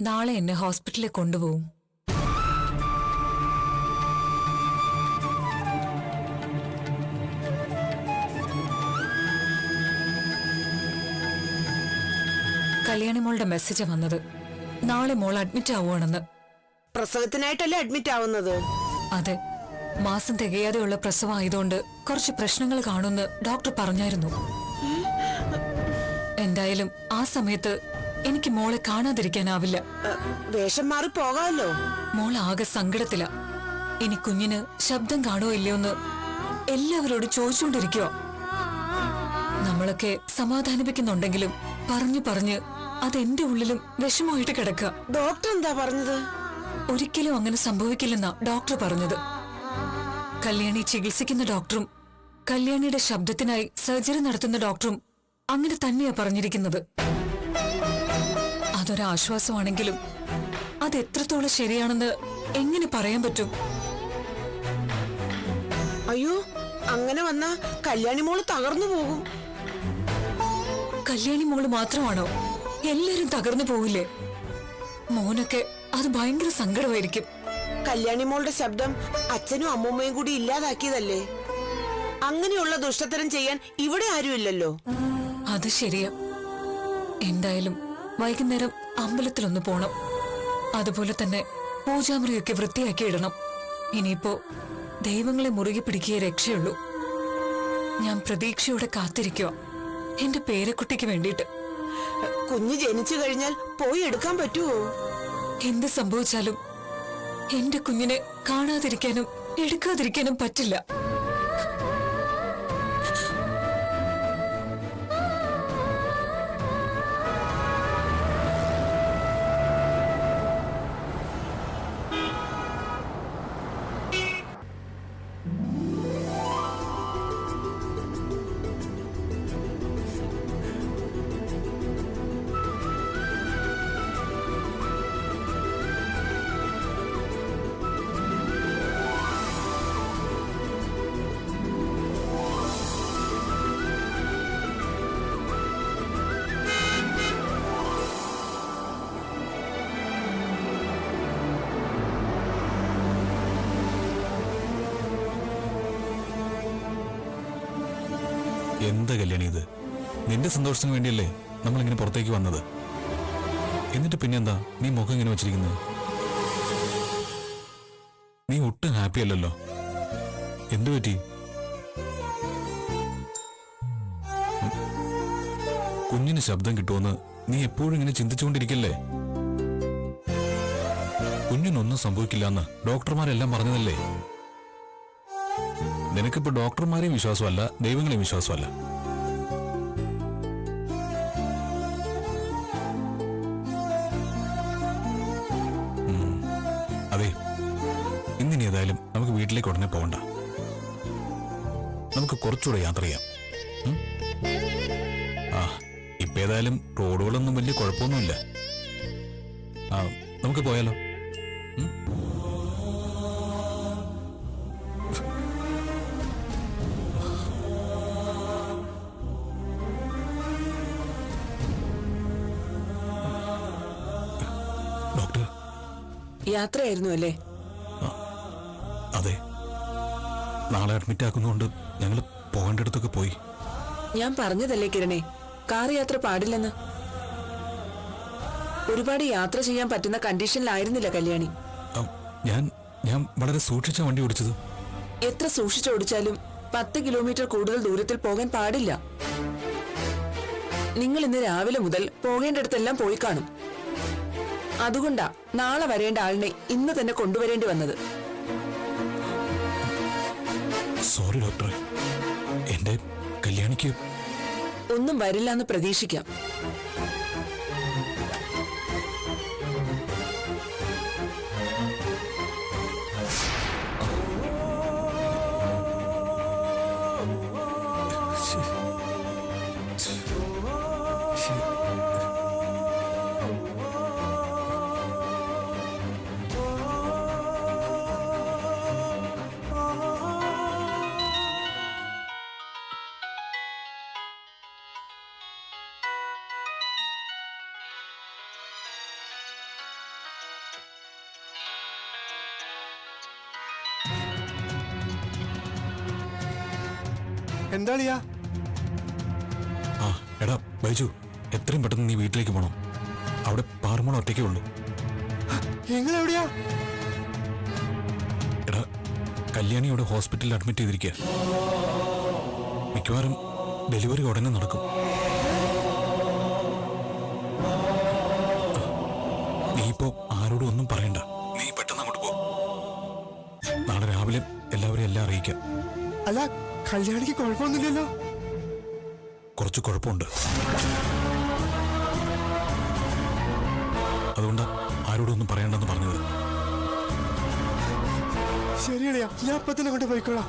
നാളെ എന്നെ ഹോസ്പിറ്റലിൽ കൊണ്ടുപോകും. കല്യാണി മോളുടെ മെസ്സേജ് വന്നത് നാളെ മോൾ അഡ്മിറ്റ് ആവുകയാണെന്ന്. പ്രസവത്തിനായിട്ടല്ലേ അഡ്മിറ്റ് ആവുന്നത്? അതെ, മാസം തികയാതെയുള്ള പ്രസവം ആയതുകൊണ്ട് കുറച്ച് പ്രശ്നങ്ങൾ കാണുമെന്ന് ഡോക്ടർ പറഞ്ഞായിരുന്നു. എന്തായാലും ആ സമയത്ത് എനിക്ക് മോളെ കാണാതിരിക്കാനാവില്ല. വേഷം മാറി പോകാമല്ലോ. മോൾ ആകെ സങ്കടത്തില. ഇനി കുഞ്ഞിന് ശബ്ദം കാണുമോ ഇല്ലയോന്ന് എല്ലാവരോടും ചോദിച്ചുകൊണ്ടിരിക്കുക. നമ്മളൊക്കെ സമാധാനിപ്പിക്കുന്നുണ്ടെങ്കിലും പറഞ്ഞു പറഞ്ഞ് അതെന്റെ ഉള്ളിലും വിഷമമായിട്ട് കിടക്കുക. ഡോക്ടർ എന്താ പറഞ്ഞത്? ഒരിക്കലും അങ്ങനെ സംഭവിക്കില്ലെന്നാ ഡോക്ടർ പറഞ്ഞത്. കല്യാണി ചികിത്സിക്കുന്ന ഡോക്ടറും കല്യാണിയുടെ ശബ്ദത്തിനായി സർജറി നടത്തുന്ന ഡോക്ടറും അങ്ങനെ തന്നെയാ പറഞ്ഞിരിക്കുന്നത്. അതൊരാശ്വാസമാണെങ്കിലും അത് എത്രത്തോളം ശരിയാണെന്ന് എങ്ങനെ പറയാൻ പറ്റും? അയ്യോ, അങ്ങനെ വന്നാ കല്യാണി മോള് തകർന്നു പോകും. കല്യാണി മോള് മാത്രമാണോ? എല്ലാരും തകർന്നു പോവില്ലേ? മോനൊക്കെ അത് ഭയങ്കര സങ്കടമായിരിക്കും. കല്യാണി മോളുടെ ശബ്ദം അച്ഛനും അമ്മൂമ്മയും കൂടി ഇല്ലാതാക്കിയതല്ലേ? അങ്ങനെയുള്ള ദുഷ്ടത്തരം ചെയ്യാൻ ഇവിടെ ആരുമില്ലല്ലോ. അത് ശരിയാ. എന്തായാലും വൈകുന്നേരം അമ്പലത്തിലൊന്ന് പോണം. അതുപോലെ തന്നെ പൂജാമുറിയൊക്കെ വൃത്തിയാക്കി ഇടണം. ഇനിയിപ്പോ ദൈവങ്ങളെ മുറുകെ പിടിക്കിയേ രക്ഷയുള്ളൂ. ഞാൻ പ്രതീക്ഷയോടെ കാത്തിരിക്കുക എന്റെ പേരക്കുട്ടിക്ക് വേണ്ടിയിട്ട്. കുഞ്ഞ് ജനിച്ചു കഴിഞ്ഞാൽ പോയി എടുക്കാൻ പറ്റുമോ? എന്ത് സംഭവിച്ചാലും എന്റെ കുഞ്ഞിനെ കാണാതിരിക്കാനും എടുക്കാതിരിക്കാനും പറ്റില്ല. എന്താ കല്യാണി ഇത്? നിന്റെ സന്തോഷത്തിന് വേണ്ടിയല്ലേ നമ്മളിങ്ങനെ പുറത്തേക്ക് വന്നത്. എന്നിട്ട് പിന്നെന്താ നീ മുഖം ഇങ്ങനെ വെച്ചിരിക്കുന്നത്? നീ ഒട്ടും ഹാപ്പി അല്ലല്ലോ. എന്തു പറ്റി? കുഞ്ഞിന് ശബ്ദം കിട്ടുമെന്ന് നീ എപ്പോഴും ഇങ്ങനെ ചിന്തിച്ചുകൊണ്ടിരിക്കല്ലേ? കുഞ്ഞിനൊന്നും സംഭവിക്കില്ല എന്ന് ഡോക്ടർമാരെല്ലാം പറഞ്ഞതല്ലേ? നിനക്കിപ്പോ ഡോക്ടർമാരെയും വിശ്വാസമല്ല, ദൈവങ്ങളെയും വിശ്വാസമല്ല. അതെ, ഇന്നിനി ഏതായാലും നമുക്ക് വീട്ടിലേക്ക് ഉടനെ പോകണ്ട. നമുക്ക് കുറച്ചുകൂടെ യാത്ര ചെയ്യാം. ആ, ഇപ്പൊ ഏതായാലും റോഡുകളൊന്നും വലിയ കുഴപ്പമൊന്നുമില്ല. ആ, നമുക്ക് പോയാലോ? യാത്രയായിരുന്നു അല്ലേ? അതെ, നാളെ അഡ്മിറ്റ് ആക്കുന്നതുകൊണ്ട് ഞങ്ങൾ പോകേണ്ടടുത്തൊക്കെ പോയി. ഞാൻ പറഞ്ഞതല്ലേ കിരണേ, കാർ യാത്ര പാടില്ലെന്ന്. ഒരുപാട് യാത്ര ചെയ്യാൻ പറ്റുന്ന കണ്ടീഷനിലായിരുന്നില്ല കല്യാണി. ഞാൻ വളരെ സൂക്ഷിച്ച വണ്ടി ഓടിച്ചത്. എത്ര സൂക്ഷിച്ചോടിച്ചാലും 10 കിലോമീറ്റർ കൂടുതൽ ദൂരത്തിൽ പോകാൻ പാടില്ല. നിങ്ങൾ ഇന്ന് രാവിലെ മുതൽ പോകേണ്ടടുത്തെല്ലാം പോയി കാണും. അതുകൊണ്ടാ നാളെ വരേണ്ട ആളിനെ ഇന്ന് തന്നെ കൊണ്ടുവരേണ്ടി വന്നത്. സോറി ഡോക്ടർ, എന്റെ കല്യാണിക്ക് ഒന്നും വരില്ല എന്ന് പ്രതീക്ഷിക്കാം. എന്താളിയാ? ആ എടാ ബൈജു, എത്രയും പെട്ടെന്ന് നീ വീട്ടിലേക്ക് പോണം. അവിടെ പാറുമോൾ ഒറ്റയ്ക്കേ ഉള്ളൂ. നിങ്ങൾ എവിടെയാ? എടാ, കല്യാണി ഇവിടെ ഹോസ്പിറ്റലിൽ അഡ്മിറ്റ് ചെയ്തിരിക്കുക. മിക്കവാറും ഡെലിവറി ഉടനെ നടക്കും. നീ ഇപ്പോ ആരോടും ഒന്നും പറയണ്ട. നീ പെട്ടെന്ന് അങ്ങോട്ട് പോ. നാളെ രാവിലെ എല്ലാവരെയും എല്ലാം അറിയിക്കാം. അല്ല, കല്യാണിക്ക് കുഴപ്പമൊന്നുമില്ലല്ലോ? കുറച്ച് കുഴപ്പമുണ്ട്. അതുകൊണ്ടാ ആരോടും ഒന്നും പറയണ്ടെന്ന് പറഞ്ഞത്. ശരിയളിയാ, ഞാൻ അപ്പൊ തന്നെ കൊണ്ട് പോയിക്കോളാം.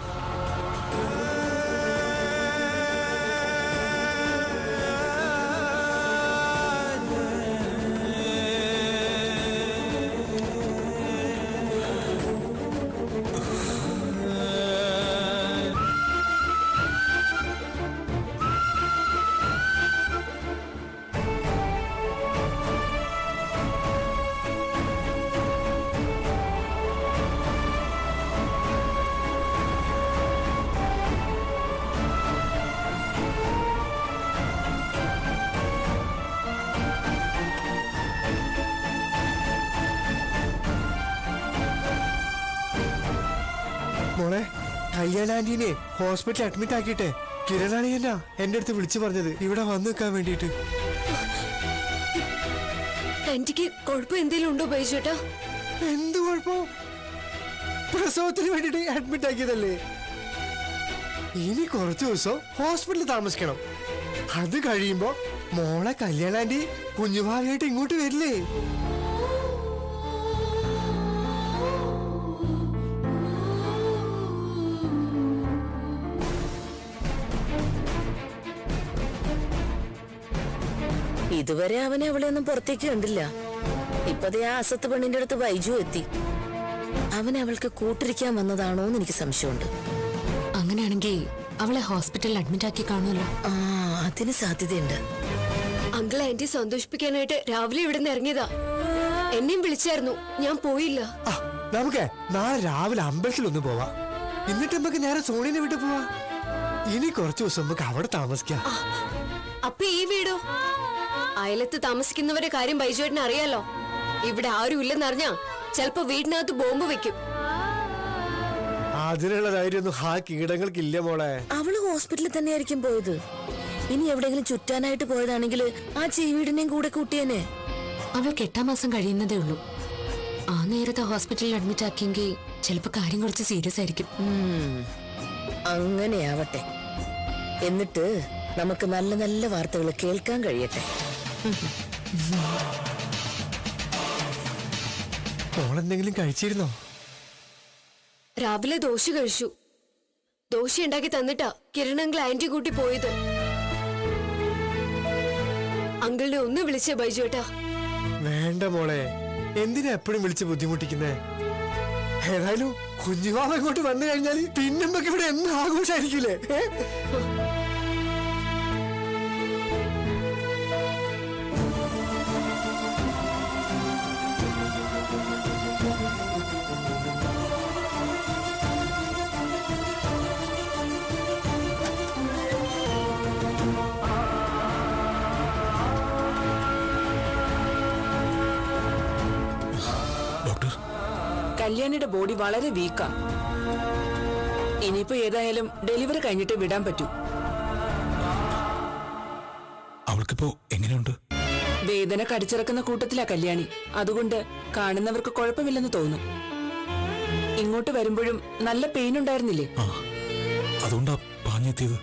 മോളെ, കല്യാണ ആന്റീനെ ഹോസ്പിറ്റലിൽ അഡ്മിറ്റ് ആക്കിട്ടെ കിരണാണി എന്നാ എന്റെ അടുത്ത് വിളിച്ചു പറഞ്ഞത് ഇവിടെ വന്നു നിൽക്കാൻ വേണ്ടിട്ട്. ആന്റിക്ക് കുഴപ്പം എന്തെങ്കിലും ഉണ്ടോ ബൈജുട്ടാ? എന്ത് കുഴപ്പം? പ്രസവത്തിന് വേണ്ടിട്ട് അഡ്മിറ്റ് ആക്കിയതല്ലേ. ഇനി കുറച്ചു ദിവസം ഹോസ്പിറ്റലിൽ താമസിക്കണം. അത് കഴിയുമ്പോ മോളെ കല്യാണ ആന്റി കുഞ്ഞുഭാവിയായിട്ട് ഇങ്ങോട്ട് വരില്ലേ? ഇതുവരെ അവനെ അവളെ ഒന്നും പുറത്തേക്ക് കണ്ടില്ല. ഇപ്പതേ ആ അസത്ത് പെണ്ണിന്റെ അടുത്ത് ബൈജു എത്തി. അവൻ അവൾക്ക് കൂട്ടിരിക്കാൻ വന്നതാണോ എന്ന് എനിക്ക് സംശയമുണ്ട്. അങ്ങനെയാണെങ്കിൽ അവളെ ഹോസ്പിറ്റലിൽ അഡ്മിറ്റ് ആക്കി കാണുമല്ലോ. ആ, അതിന് സാധ്യതയുണ്ട്. അങ്കിൾ ആന്റി സന്തോഷിപ്പിക്കാനായിട്ട് രാവിലെ ഇവിടെ നിന്ന് ഇറങ്ങിയതാ. എന്നെയും വിളിച്ചായിരുന്നു, ഞാൻ പോയില്ല. ആ, നമുക്ക് നാളെ രാവിലെ അമ്പലത്തിൽ ഒന്ന് പോവാ. എന്നിട്ട് നമുക്ക് നേരെ സോണിനെ വിട്ട് പോവാ. ഇനി കുറച്ചു ദിവസം നമുക്ക് അവിടെ താമസിക്കാം. അപ്പൊ ഈ വീടോ? അയലത്ത് താമസിക്കുന്നവരുടെ കാര്യം ബൈജുവേട്ടന് അറിയാലോ. ഇവിടെ ആരും ഇല്ലെന്നറിഞ്ഞാ ചെലപ്പോ വീടിനകത്ത് ബോംബ് വെക്കും. അതിനുള്ള ധൈര്യമൊന്നും ആ കീടങ്ങൾക്കില്ല മോളെ. അവള് ഹോസ്പിറ്റലിൽ തന്നെയായിരിക്കും പോയത്. ഇനി എവിടെയെങ്കിലും ചുറ്റാനായിട്ട് പോയതാണെങ്കിൽ ആ ചീവീടിനെയും കൂടെ കൂട്ടിയേനെ. അവൾക്ക് 8 മാസം കഴിയുന്നതേ ഉള്ളൂ. ആ നേരത്തെ ഹോസ്പിറ്റലിൽ അഡ്മിറ്റ് ആക്കിയെങ്കിൽ ചിലപ്പോ കാര്യം കുറച്ച് സീരിയസ് ആയിരിക്കും. അങ്ങനെയാവട്ടെ. എന്നിട്ട് നമുക്ക് നല്ല നല്ല വാർത്തകൾ കേൾക്കാൻ കഴിയട്ടെ. മോളെന്തെങ്കിലും കഴിച്ചിരുന്നോ? രാവിലെ ദോശ കഴിച്ചു. ദോശ ഉണ്ടാക്കി തന്നിട്ടാ കിരണങ്കിൾ ആന്റി കൂട്ടി പോയത്. അങ്കിളിനെ ഒന്ന് വിളിച്ചേ ബൈജുവേട്ടാ. വേണ്ട മോളെ, എന്തിനാ എപ്പോഴും വിളിച്ച് ബുദ്ധിമുട്ടിക്കുന്നേ? ഏതായാലും കുഞ്ഞുവാവ ഇങ്ങോട്ട് വന്നു കഴിഞ്ഞാല് പിന്നെ നമുക്ക് ഇവിടെ എന്ന് ആഘോഷമായിരിക്കില്ലേ? കല്യാണിയുടെ ബോഡി വളരെ വീക്കാ. ഇനിയിപ്പോ ഏതായാലും ഡെലിവറി കഴിഞ്ഞിട്ട് വിടാൻ പറ്റൂ. അവൾക്കിപ്പോ എങ്ങനെയുണ്ട്? വേദന കടിച്ചിറക്കുന്ന കൂട്ടത്തിലാ കല്യാണി. അതുകൊണ്ട് കാണുന്നവർക്ക് കുഴപ്പമില്ലെന്ന് തോന്നും. ഇങ്ങോട്ട് വരുമ്പോഴും നല്ല പെയിൻ ഉണ്ടായിരുന്നില്ലേ? ആ, അതുകൊണ്ടാ പാഞ്ഞെത്തിയത്.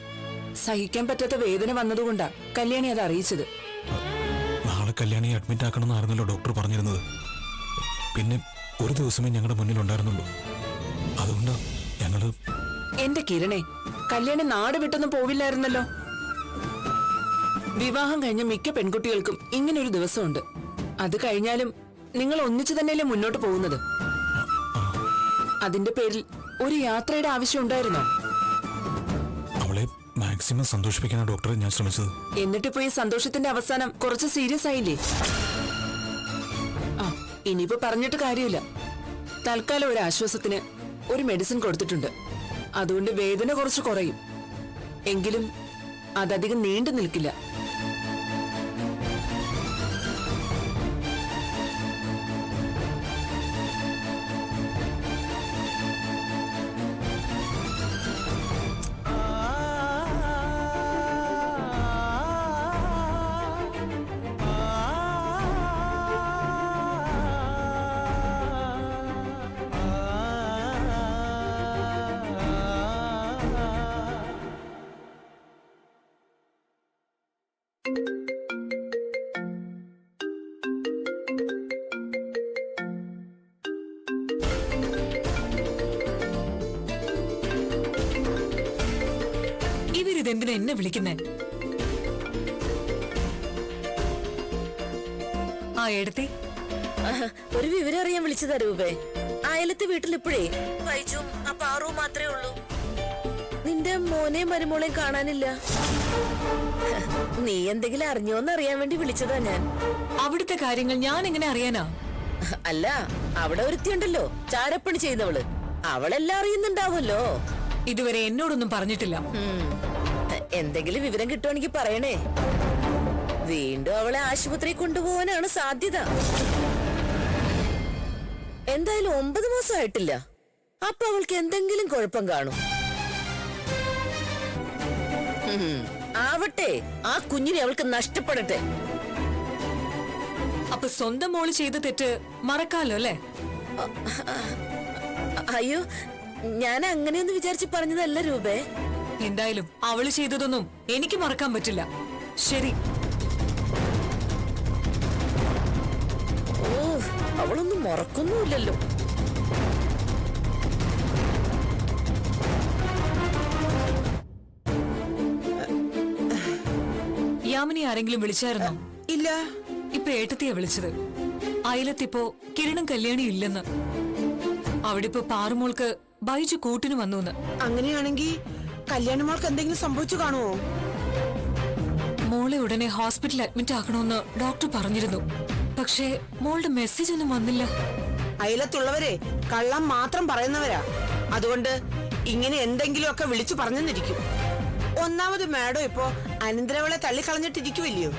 സഹിക്കാൻ പറ്റാത്ത വേദന വന്നതുകൊണ്ടാ കല്യാണി അത് അറിയിച്ചത്. നാളെ കല്യാണിയെ അഡ്മിറ്റ് ആക്കണമെന്നായിരുന്നല്ലോ ഡോക്ടർ പറഞ്ഞിരുന്നത്. പിന്നെ ഒരു ദിവസമേ ഞങ്ങളുടെ മുന്നിൽ ഉണ്ടായിരുന്നുള്ളൂ. അതുകൊണ്ടാ ഞങ്ങള്. എന്റെ കിരണേ, കല്യാണി നാട് വിട്ടൊന്നും പോവില്ലായിരുന്നല്ലോ. വിവാഹം കഴിഞ്ഞ മിക്ക പെൺകുട്ടികൾക്കും ഇങ്ങനെ ഒരു ദിവസമുണ്ട്. അത് കഴിഞ്ഞാലും നിങ്ങൾ ഒന്നിച്ചു തന്നെയല്ലേ മുന്നോട്ട് പോകുന്നത്. അതിന്റെ പേരിൽ ഒരു യാത്രയുടെ ആവശ്യം ഉണ്ടായിരുന്നോ? അവളെ മാക്സിമം സന്തോഷിപ്പിക്കാനാണ് ഡോക്ടറെ ഞാൻ ശ്രമിച്ചത്. എന്നിട്ടിപ്പോ ഈ സന്തോഷത്തിന്റെ അവസാനം കുറച്ച് സീരിയസ് ആയില്ലേ? ആ, ഇനിയിപ്പോ പറഞ്ഞിട്ട് കാര്യമില്ല. തൽക്കാലം ഒരു ആശ്വാസത്തിന് ഒരു മെഡിസിൻ കൊടുത്തിട്ടുണ്ട്. അതുകൊണ്ട് വേദന കുറച്ച് കുറയും. എങ്കിലും അതധികം നീണ്ടു നിൽക്കില്ല. ഇവരിതെന്തിനാ എന്നെ വിളിക്കുന്നേ? ആ എടുത്തി ഒരു വിവരം അറിയാൻ വിളിച്ചതാ രൂപേ. അയലത്തെ വീട്ടിൽ ഇപ്പോഴേ വൈജും ആ പാറുവും മാത്രമേ ഉള്ളൂ. നിന്റെ മോനെയും മരുമോളെയും കാണാനില്ല. നീ എന്തെങ്കിലും അറിഞ്ഞോന്ന് അറിയാൻ വേണ്ടി വിളിച്ചതാ ഞാൻ. അവിടുത്തെ കാര്യങ്ങൾ ഞാൻ എങ്ങനെ അറിയാനാ? അല്ല, അവിടെ ഒരുത്തിയുണ്ടല്ലോ ചാരപ്പണി ചെയ്യുന്നവള്, അവളെല്ലാം അറിയുന്നുണ്ടാവുമല്ലോ. ഇതുവരെ എന്നോടൊന്നും പറഞ്ഞിട്ടില്ല. എന്തെങ്കിലും വിവരം കിട്ടുവാണെങ്കിൽ പറയണേ. വീണ്ടും അവളെ ആശുപത്രി കൊണ്ടുപോകാനാണ് സാധ്യത. എന്തായാലും 9 മാസമായിട്ടില്ല. അപ്പൊ അവൾക്ക് എന്തെങ്കിലും കുഴപ്പം കാണും. ആവട്ടെ, ആ കുഞ്ഞിനെ അവൾക്ക് നഷ്ടപ്പെടട്ടെ. അപ്പൊ സ്വന്തം മോള് ചെയ്ത തെറ്റ് മറക്കാലോ അല്ലേ? അയ്യോ, ഞാൻ അങ്ങനെയൊന്നും വിചാരിച്ച് പറഞ്ഞതല്ല രൂപേ. എന്തായാലും അവള് ചെയ്തതൊന്നും എനിക്ക് മറക്കാൻ പറ്റില്ല. ശരി, ഓ, അവളൊന്നും മറക്കൊന്നുമില്ലല്ലോ. യാമിനി ആരെങ്കിലും വിളിച്ചായിരുന്നോ? ഇല്ല. ഇപ്പൊ ഏട്ടത്തിയാ വിളിച്ചത്. അയലത്തിപ്പോ കിരണും കല്യാണി ഇല്ലെന്ന്. അവിടെ ഇപ്പൊ പാറുമോൾക്ക് ബൈജു കൂട്ടിന് വന്നു. അങ്ങനെയാണെങ്കിൽ കല്യാണമോൾക്ക് എന്തെങ്കിലും സംഭവിച്ചു കാണുമോ? മോളെ ഉടനെ ഹോസ്പിറ്റലിൽ അഡ്മിറ്റ് ആക്കണമെന്ന് ഡോക്ടർ പറഞ്ഞിരുന്നു. പക്ഷേ മോളുടെ മെസ്സേജ് ഒന്നും വന്നില്ല. അയലത്തുള്ളവരെ കള്ളം മാത്രം പറയുന്നവരാ. അതുകൊണ്ട് ഇങ്ങനെ എന്തെങ്കിലുമൊക്കെ വിളിച്ചു പറഞ്ഞെന്നിരിക്കും. ഒന്നാമത് മാഡം ഇപ്പോ അനന്തരവളെ തള്ളിക്കളഞ്ഞിട്ടിരിക്കുമല്ലയോ.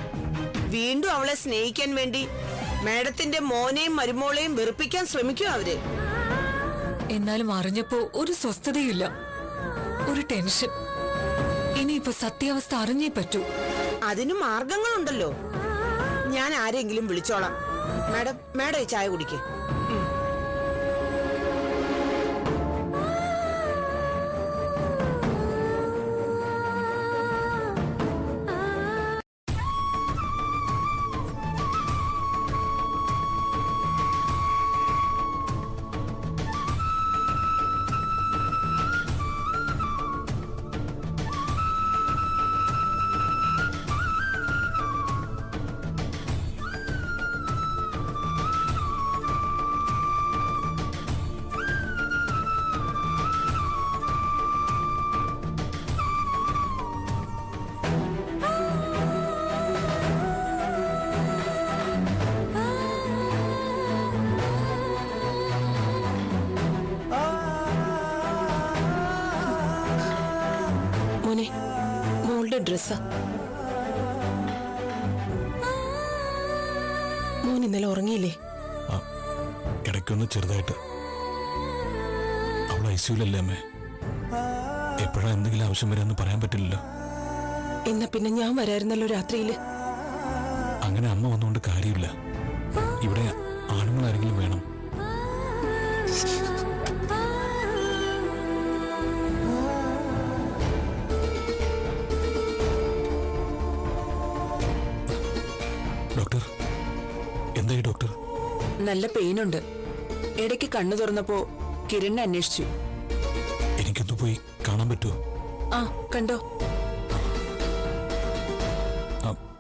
വീണ്ടും അവളെ സ്നേഹിക്കാൻ വേണ്ടി മാഡത്തിന്റെ മോനെയും മരുമോളെയും വെറുപ്പിക്കാൻ ശ്രമിക്കും അവര്. എന്നാലും അറിഞ്ഞപ്പോ ഒരു സ്വസ്ഥതയില്ല, ഒരു ടെൻഷൻ. ഇനിയിപ്പോ സത്യാവസ്ഥ അറിഞ്ഞേ പറ്റൂ. അതിന് മാർഗങ്ങളുണ്ടല്ലോ. ഞാൻ ആരെങ്കിലും വിളിച്ചോളാം. മാഡം ഈ ചായ കുടിക്കേ. മോളുടെ ഡ്രസ്സാ. മോൻ ഇന്നലെ ഉറങ്ങിയില്ലേ? ഇടയ്ക്കൊന്ന് ചെറുതായിട്ട്. അവൾ ഐസിയുലല്ലേ അമ്മേ? എപ്പോഴാ എന്തെങ്കിലും ആവശ്യം വരാമെന്ന് പറയാൻ പറ്റില്ലല്ലോ. എന്നാ പിന്നെ ഞാൻ വരായിരുന്നല്ലോ രാത്രിയില്. അങ്ങനെ അമ്മ വന്നുകൊണ്ട് കാര്യമില്ല. ഇവിടെ ആണുങ്ങൾ ആരെങ്കിലും വേണം. ഡോക്ടർ, എന്തായി ഡോക്ടർ? നല്ല പെയിനുണ്ട്. ഇടയ്ക്ക് കണ്ണു തുറന്നപ്പോ കിരണിനെ അന്വേഷിച്ചു. എനിക്കൊന്ന് പോയി കാണാൻ പറ്റുമോ? ആ, കണ്ടോ?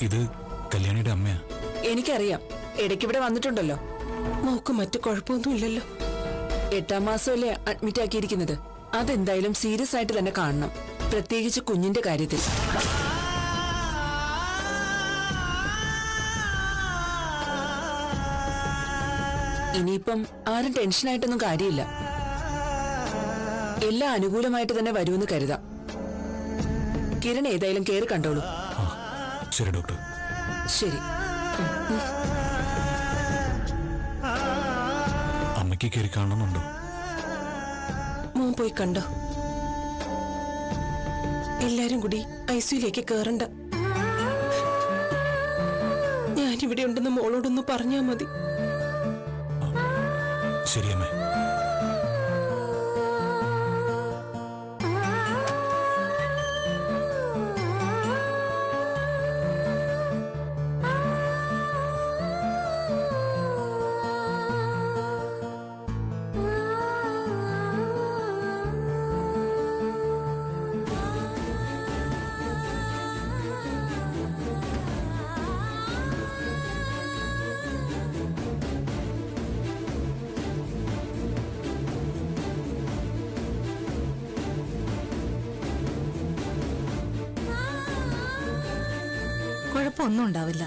ഇത് കല്യാണിയുടെ അമ്മയാ. എനിക്കറിയാം, ഇടയ്ക്ക് ഇവിടെ വന്നിട്ടുണ്ടല്ലോ. മോക്ക് മറ്റു കുഴപ്പമൊന്നുമില്ലല്ലോ. 8ാം മാസമല്ലേ അഡ്മിറ്റ് ആക്കിയിരിക്കുന്നത്. അതെന്തായാലും സീരിയസ് ആയിട്ട് തന്നെ കാണണം, പ്രത്യേകിച്ച് കുഞ്ഞിന്റെ കാര്യത്തിൽ. ഇനിയിപ്പം ആരും ടെൻഷനായിട്ടൊന്നും കാര്യമില്ല. എല്ലാം അനുകൂലമായിട്ട് തന്നെ വരുമെന്ന് കരുതാം. കിരൺ ഏതായാലും കയറി കണ്ടോളൂ. ആ ശരി ഡോക്ടർ. ശരി. അമ്മയ്ക്ക് കയറി കാണണമെന്നുണ്ടോ? മോൻ പോയി കണ്ടോ? എല്ലാരും കൂടി ഐസിയുലേക്ക് കേറണ്ട. ഞാനിവിടെ ഉണ്ടെന്ന് മോളോടൊന്ന് പറഞ്ഞാ മതി. ശരി അമ്മേ. കുഴപ്പമൊന്നും ഉണ്ടാവില്ല.